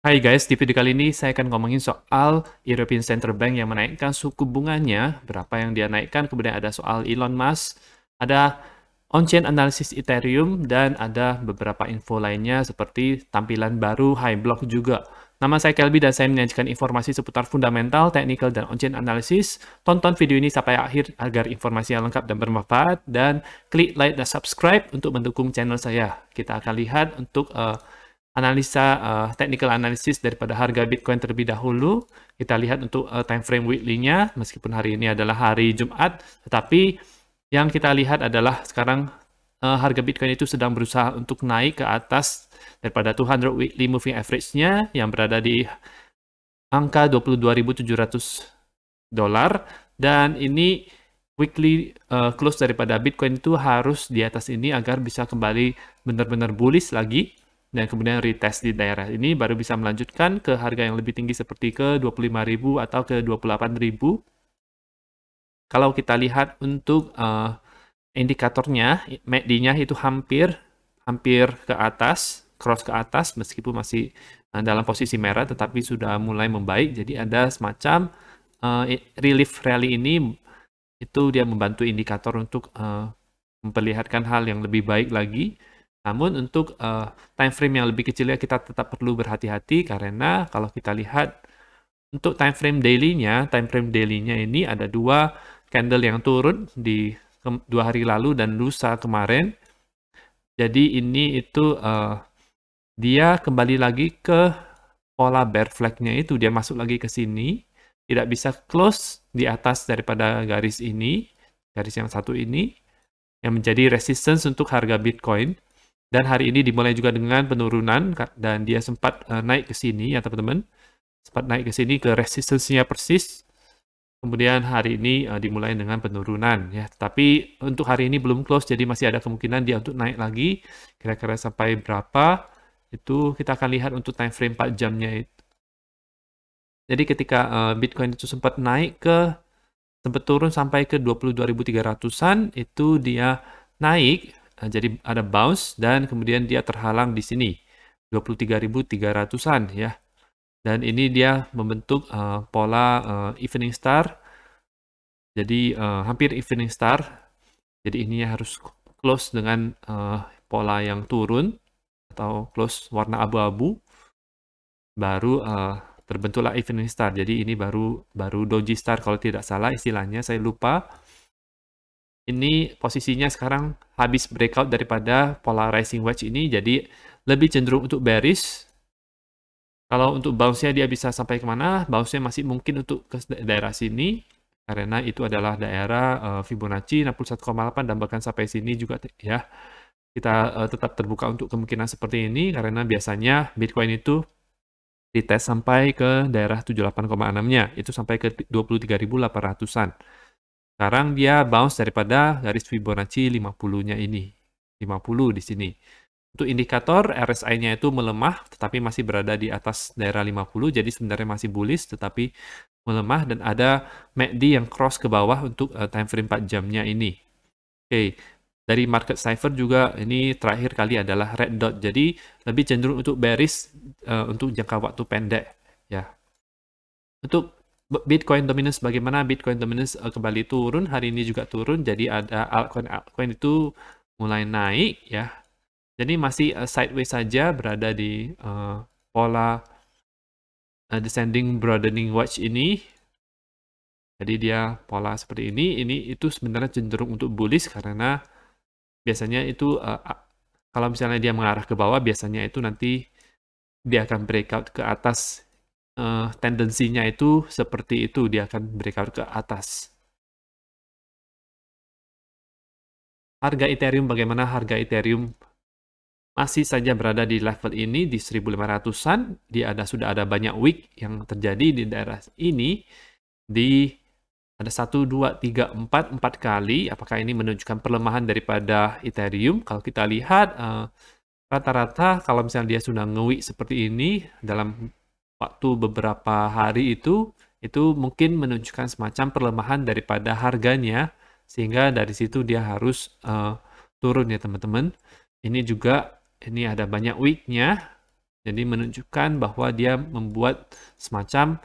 Hai guys, di video kali ini saya akan ngomongin soal European Central Bank yang menaikkan suku bunganya, berapa yang dia naikkan, kemudian ada soal Elon Musk, ada on-chain analisis Ethereum, dan ada beberapa info lainnya seperti tampilan baru High Block juga. Nama saya Kelby dan saya menyajikan informasi seputar fundamental, technical, dan on-chain analysis. Tonton video ini sampai akhir agar informasi yang lengkap dan bermanfaat, dan klik like dan subscribe untuk mendukung channel saya. Kita akan lihat untuk analisa technical analysis daripada harga Bitcoin terlebih dahulu. Kita lihat untuk time frame weekly-nya, meskipun hari ini adalah hari Jumat, tetapi yang kita lihat adalah sekarang harga Bitcoin itu sedang berusaha untuk naik ke atas daripada 200 weekly moving average-nya yang berada di angka 22.700 dolar, dan ini weekly close daripada Bitcoin itu harus di atas ini agar bisa kembali benar-benar bullish lagi, dan kemudian retest di daerah ini baru bisa melanjutkan ke harga yang lebih tinggi seperti ke 25.000 atau ke 28.000. Kalau kita lihat untuk indikatornya, MACD-nya itu hampir ke atas, cross ke atas, meskipun masih dalam posisi merah, tetapi sudah mulai membaik. Jadi ada semacam relief rally ini, itu dia membantu indikator untuk memperlihatkan hal yang lebih baik lagi. Namun untuk time frame yang lebih kecilnya kita tetap perlu berhati-hati, karena kalau kita lihat untuk time frame daily-nya ini ada dua candle yang turun di 2 hari lalu dan lusa kemarin. Jadi ini itu dia kembali lagi ke pola bear flag-nya, itu dia masuk lagi ke sini, tidak bisa close di atas daripada garis ini, garis yang satu ini, yang menjadi resistance untuk harga Bitcoin. Dan hari ini dimulai juga dengan penurunan, dan dia sempat naik ke sini ya teman-teman. Sempat naik ke sini ke resistance-nya persis. Kemudian hari ini dimulai dengan penurunan ya. Tapi untuk hari ini belum close, jadi masih ada kemungkinan dia untuk naik lagi. Kira-kira sampai berapa? Itu kita akan lihat untuk time frame 4 jamnya itu. Jadi ketika Bitcoin itu sempat turun sampai ke 22.300-an, itu dia naik. Jadi ada bounce dan kemudian dia terhalang di sini 23.300-an ya. Dan ini dia membentuk pola evening star. Jadi hampir evening star. Jadi ini harus close dengan pola yang turun atau close warna abu-abu, baru terbentuklah evening star. Jadi ini baru doji star kalau tidak salah istilahnya, saya lupa. Ini posisinya sekarang habis breakout daripada polarizing wedge ini, jadi lebih cenderung untuk bearish. Kalau untuk bounce-nya dia bisa sampai kemana? Bounce-nya masih mungkin untuk ke daerah sini, karena itu adalah daerah Fibonacci 61,8 dan bahkan sampai sini juga ya. Kita tetap terbuka untuk kemungkinan seperti ini, karena biasanya Bitcoin itu dites sampai ke daerah 78,6-nya, itu sampai ke 23.800-an. Sekarang dia bounce daripada garis Fibonacci 50-nya ini. 50 di sini. Untuk indikator RSI-nya itu melemah, tetapi masih berada di atas daerah 50, jadi sebenarnya masih bullish, tetapi melemah, dan ada MACD yang cross ke bawah untuk time frame 4 jamnya ini. Oke, dari market cipher juga ini terakhir kali adalah red dot, jadi lebih cenderung untuk bearish untuk jangka waktu pendek. Ya. Untuk Bitcoin dominance bagaimana? Bitcoin dominance kembali turun, hari ini juga turun, jadi ada altcoin itu mulai naik ya. Jadi masih sideways saja, berada di pola descending broadening wedge ini. Jadi dia pola seperti ini itu sebenarnya cenderung untuk bullish, karena biasanya itu kalau misalnya dia mengarah ke bawah, biasanya itu nanti dia akan breakout ke atas. Tendensinya itu seperti itu, dia akan breakout ke atas. Harga Ethereum bagaimana? Harga Ethereum masih saja berada di level ini di 1.500-an. Sudah ada banyak wick yang terjadi di daerah ini. Ada 1, 2, 3, 4 kali. Apakah ini menunjukkan pelemahan daripada Ethereum? Kalau kita lihat rata-rata kalau misalnya dia sudah nge-wick seperti ini dalam waktu beberapa hari itu mungkin menunjukkan semacam pelemahan daripada harganya, sehingga dari situ dia harus turun ya teman-teman. Ini juga, ini ada banyak wick-nya. Jadi menunjukkan bahwa dia membuat semacam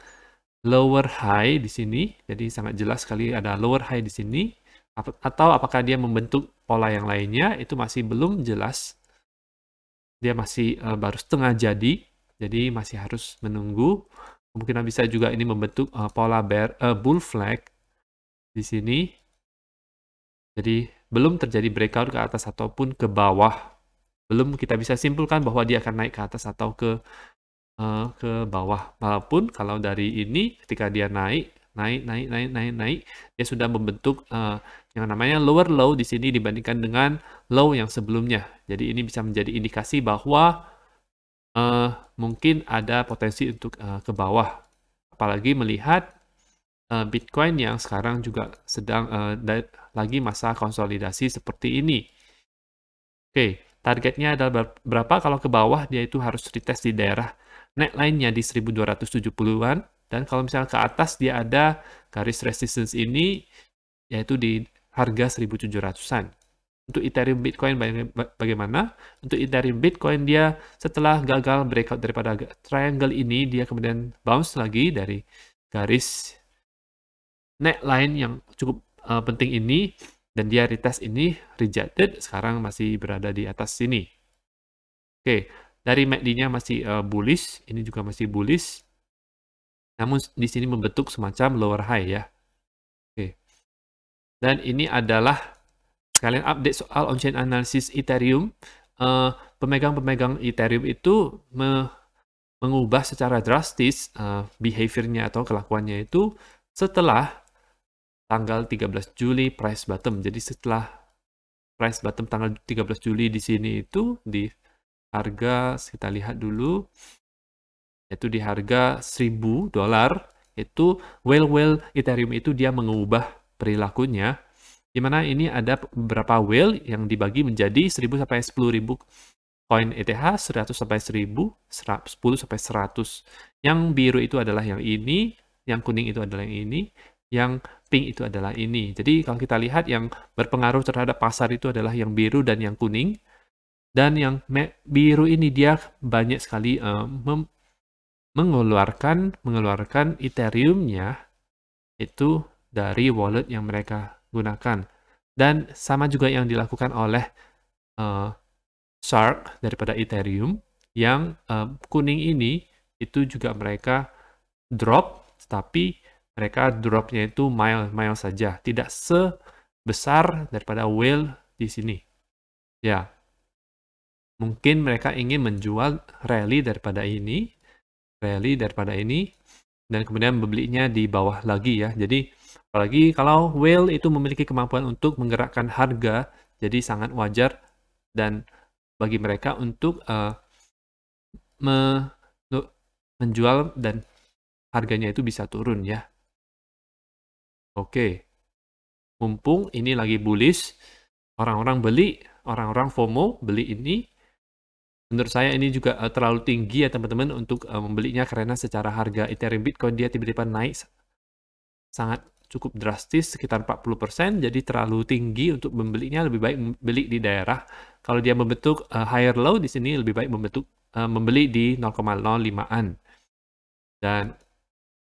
lower high di sini. Jadi sangat jelas sekali ada lower high di sini. Atau apakah dia membentuk pola yang lainnya, itu masih belum jelas. Dia masih baru setengah jadi masih harus menunggu. Kemungkinan bisa juga ini membentuk pola bull flag di sini. Jadi belum terjadi breakout ke atas ataupun ke bawah. Belum kita bisa simpulkan bahwa dia akan naik ke atas atau ke bawah. Walaupun kalau dari ini ketika dia naik, dia sudah membentuk yang namanya lower low di sini dibandingkan dengan low yang sebelumnya. Jadi ini bisa menjadi indikasi bahwa mungkin ada potensi untuk ke bawah. Apalagi melihat Bitcoin yang sekarang juga sedang lagi masa konsolidasi seperti ini. Oke, targetnya adalah berapa? Kalau ke bawah dia itu harus retest di daerah neckline-nya di 1270-an, dan kalau misalnya ke atas dia ada garis resistance ini yaitu di harga 1700-an. Untuk Ethereum Bitcoin bagaimana? Untuk Ethereum Bitcoin dia setelah gagal breakout daripada triangle ini, dia kemudian bounce lagi dari garis neckline yang cukup penting ini, dan dia retest ini rejected, sekarang masih berada di atas sini. Oke, dari MACD-nya masih bullish, ini juga masih bullish, namun di sini membentuk semacam lower high ya. Oke, dan ini adalah sekalian update soal on-chain analysis Ethereum. Pemegang-pemegang Ethereum itu mengubah secara drastis behavior-nya atau kelakuannya itu setelah tanggal 13 Juli price bottom. Jadi setelah price bottom tanggal 13 Juli di sini itu di harga, kita lihat dulu, yaitu di harga $1000, itu whale Ethereum itu dia mengubah perilakunya, di mana ini ada beberapa whale yang dibagi menjadi 1000 sampai 10.000 koin ETH, 100 sampai 1000, 10 sampai 100. Yang biru itu adalah yang ini, yang kuning itu adalah yang ini, yang pink itu adalah ini. Jadi kalau kita lihat yang berpengaruh terhadap pasar itu adalah yang biru dan yang kuning. Dan yang biru ini dia banyak sekali mengeluarkan Ethereum-nya itu dari wallet yang mereka gunakan. Dan sama juga yang dilakukan oleh Shark daripada Ethereum, yang kuning ini itu juga mereka drop, tapi mereka dropnya itu mild saja, tidak sebesar daripada whale di sini. Ya, mungkin mereka ingin menjual rally daripada ini, dan kemudian membelinya di bawah lagi ya. Jadi apalagi kalau whale itu memiliki kemampuan untuk menggerakkan harga, jadi sangat wajar dan bagi mereka untuk menjual dan harganya itu bisa turun ya. Oke, mumpung ini lagi bullish, orang-orang FOMO beli ini. Menurut saya ini juga terlalu tinggi ya teman-teman untuk membelinya, karena secara harga Ethereum Bitcoin dia tiba-tiba naik sangat cukup drastis sekitar 40%, jadi terlalu tinggi untuk membelinya. Lebih baik beli di daerah. Kalau dia membentuk higher low di sini, lebih baik membeli di 0,05-an. Dan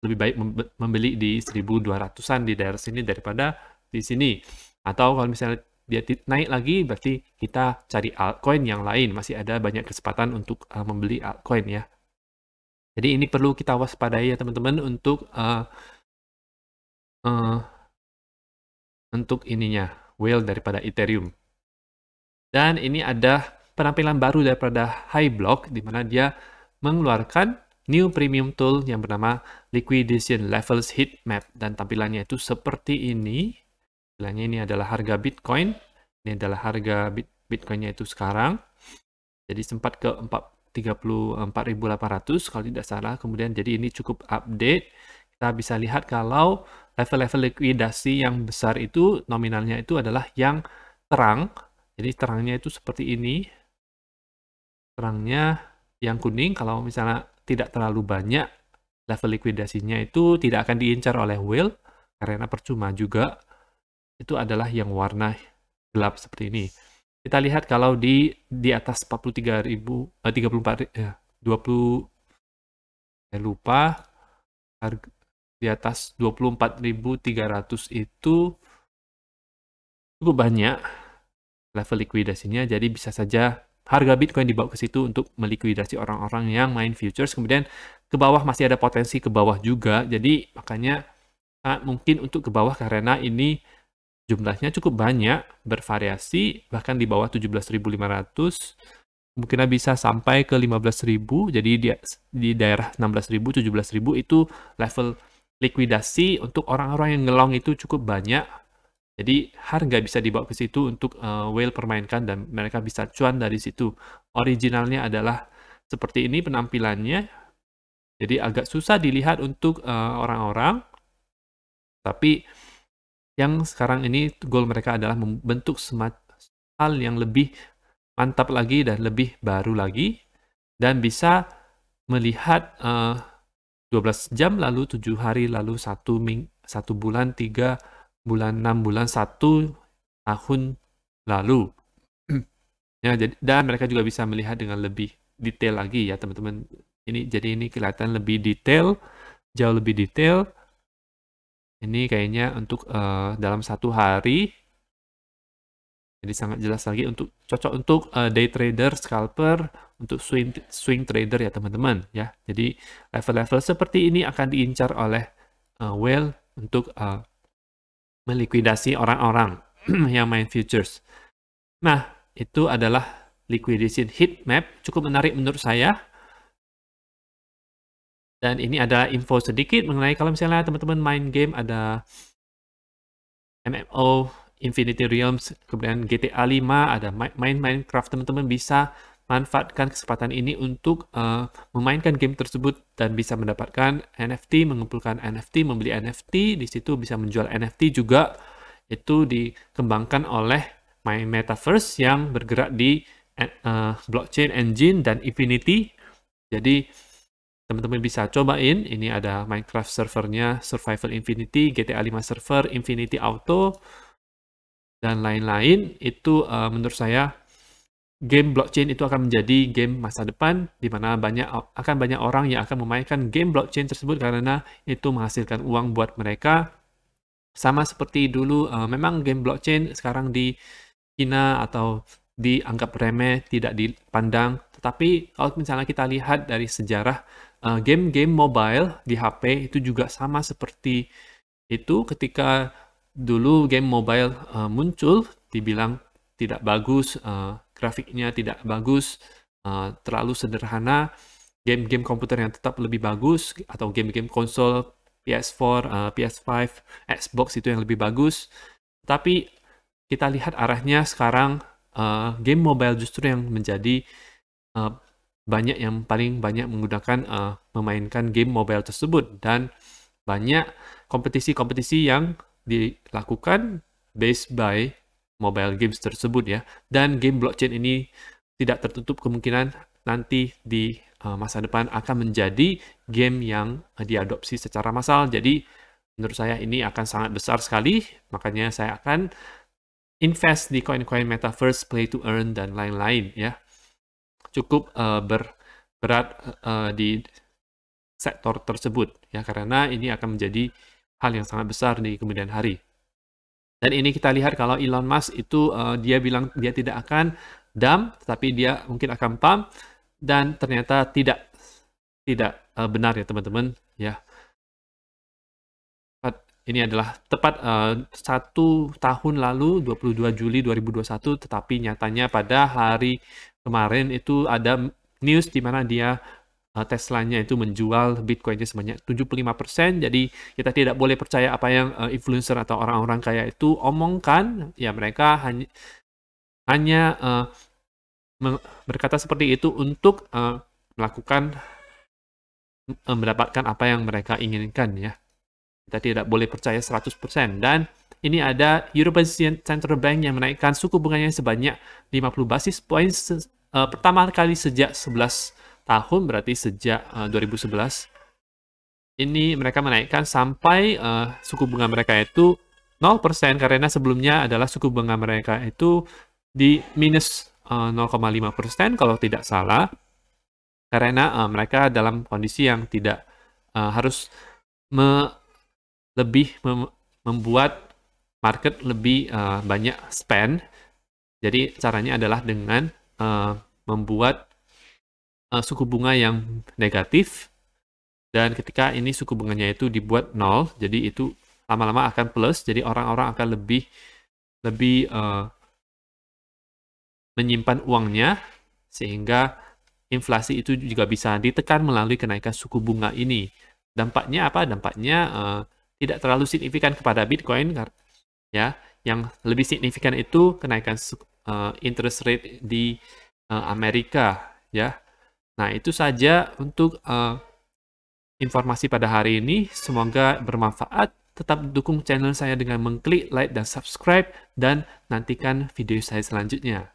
lebih baik membeli di 1200-an di daerah sini daripada di sini. Atau kalau misalnya dia naik lagi, berarti kita cari altcoin yang lain. Masih ada banyak kesempatan untuk membeli altcoin ya. Jadi ini perlu kita waspadai ya teman-teman untuk ininya, whale daripada Ethereum. Dan ini ada penampilan baru daripada HighBlock, di mana dia mengeluarkan new premium tool yang bernama Liquidation Levels Heat Map, dan tampilannya itu seperti ini. Istilahnya ini adalah harga Bitcoin. Ini adalah harga Bitcoinnya itu sekarang. Jadi sempat ke 34.800 kalau tidak salah. Kemudian jadi ini cukup update. Kita bisa lihat kalau level-level likuidasi yang besar itu nominalnya itu adalah yang terang. Jadi terangnya itu seperti ini. Terangnya yang kuning kalau misalnya tidak terlalu banyak, level likuidasinya itu tidak akan diincar oleh whale karena percuma juga. Itu adalah yang warna gelap seperti ini. Kita lihat kalau di atas 34 20, saya lupa, harga di atas 24.300 itu cukup banyak level likuidasinya, jadi bisa saja harga Bitcoin dibawa ke situ untuk melikuidasi orang-orang yang main futures, kemudian ke bawah masih ada potensi ke bawah juga, jadi makanya sangat mungkin untuk ke bawah karena ini jumlahnya cukup banyak, bervariasi, bahkan di bawah 17.500, mungkin bisa sampai ke 15.000, jadi di daerah 16.000, 17.000 itu level likuidasi untuk orang-orang yang ngelong itu cukup banyak. Jadi harga bisa dibawa ke situ untuk whale permainkan dan mereka bisa cuan dari situ. Originalnya adalah seperti ini penampilannya. Jadi agak susah dilihat untuk orang-orang. Tapi yang sekarang ini goal mereka adalah membentuk hal yang lebih mantap lagi dan lebih baru lagi. Dan bisa melihat 12 jam lalu, 7 hari lalu, 1 bulan, 3 bulan, 6 bulan, 1 tahun lalu. Ya, dan mereka juga bisa melihat dengan lebih detail lagi ya teman-teman. Jadi ini kelihatan lebih detail, jauh lebih detail. Ini kayaknya untuk dalam 1 hari. Jadi sangat jelas lagi cocok untuk day trader, scalper, untuk swing trader ya teman-teman ya. Jadi level-level seperti ini akan diincar oleh whale untuk melikuidasi orang-orang yang main futures. Nah, itu adalah liquidation heat map, cukup menarik menurut saya. Dan ini ada info sedikit mengenai kalau misalnya teman-teman main game, ada MMO, Infinity Realms, kemudian GTA 5, ada main Minecraft, teman-teman bisa manfaatkan kesempatan ini untuk memainkan game tersebut dan bisa mendapatkan NFT, mengumpulkan NFT, membeli NFT, di situ bisa menjual NFT juga. Itu dikembangkan oleh My Metaverse yang bergerak di blockchain engine dan Infinity. Jadi teman-teman bisa cobain, ini ada Minecraft servernya, Survival Infinity, GTA 5 server, Infinity Auto, dan lain-lain. Itu menurut saya game blockchain itu akan menjadi game masa depan, di mana akan banyak orang yang akan memainkan game blockchain tersebut karena itu menghasilkan uang buat mereka. Sama seperti dulu, memang game blockchain sekarang di China atau dianggap remeh, tidak dipandang. Tetapi kalau misalnya kita lihat dari sejarah game-game mobile di HP itu juga sama seperti itu. Ketika dulu game mobile muncul, dibilang tidak bagus, grafiknya tidak bagus, terlalu sederhana. Game-game komputer yang tetap lebih bagus, atau game-game konsol PS4, PS5, Xbox itu yang lebih bagus. Tapi kita lihat arahnya sekarang game mobile justru yang menjadi banyak yang paling banyak menggunakan memainkan game mobile tersebut, dan banyak kompetisi-kompetisi yang dilakukan based by mobile games tersebut ya. Dan game blockchain ini tidak tertutup kemungkinan nanti di masa depan akan menjadi game yang diadopsi secara massal. Jadi menurut saya ini akan sangat besar sekali, makanya saya akan invest di koin-koin metaverse, play to earn, dan lain-lain ya. Cukup berat di sektor tersebut ya, karena ini akan menjadi hal yang sangat besar di kemudian hari. Dan ini kita lihat kalau Elon Musk itu dia bilang dia tidak akan dump, tapi dia mungkin akan pump, dan ternyata tidak benar ya teman-teman ya. Ini adalah tepat 1 tahun lalu, 22 Juli 2021, tetapi nyatanya pada hari kemarin itu ada news di mana dia Teslanya itu menjual Bitcoinnya sebanyak 75%. Jadi kita tidak boleh percaya apa yang influencer atau orang-orang kaya itu omongkan. Ya mereka hanya berkata seperti itu untuk mendapatkan apa yang mereka inginkan ya. Kita tidak boleh percaya 100%. Dan ini ada European Central Bank yang menaikkan suku bunganya sebanyak 50 basis point pertama kali sejak 11 tahun, berarti sejak 2011. Ini mereka menaikkan sampai suku bunga mereka itu 0%, karena sebelumnya adalah suku bunga mereka itu di minus 0,5% kalau tidak salah. karena mereka dalam kondisi yang tidak harus membuat market lebih banyak spend. Jadi caranya adalah dengan membuat suku bunga yang negatif, dan ketika ini suku bunganya itu dibuat 0, jadi itu lama-lama akan plus, jadi orang-orang akan lebih menyimpan uangnya, sehingga inflasi itu juga bisa ditekan melalui kenaikan suku bunga ini. Dampaknya apa? Dampaknya tidak terlalu signifikan kepada Bitcoin, ya. Yang lebih signifikan itu kenaikan interest rate di Amerika, ya. Nah, itu saja untuk informasi pada hari ini. Semoga bermanfaat. Tetap dukung channel saya dengan mengklik like dan subscribe, dan nantikan video saya selanjutnya.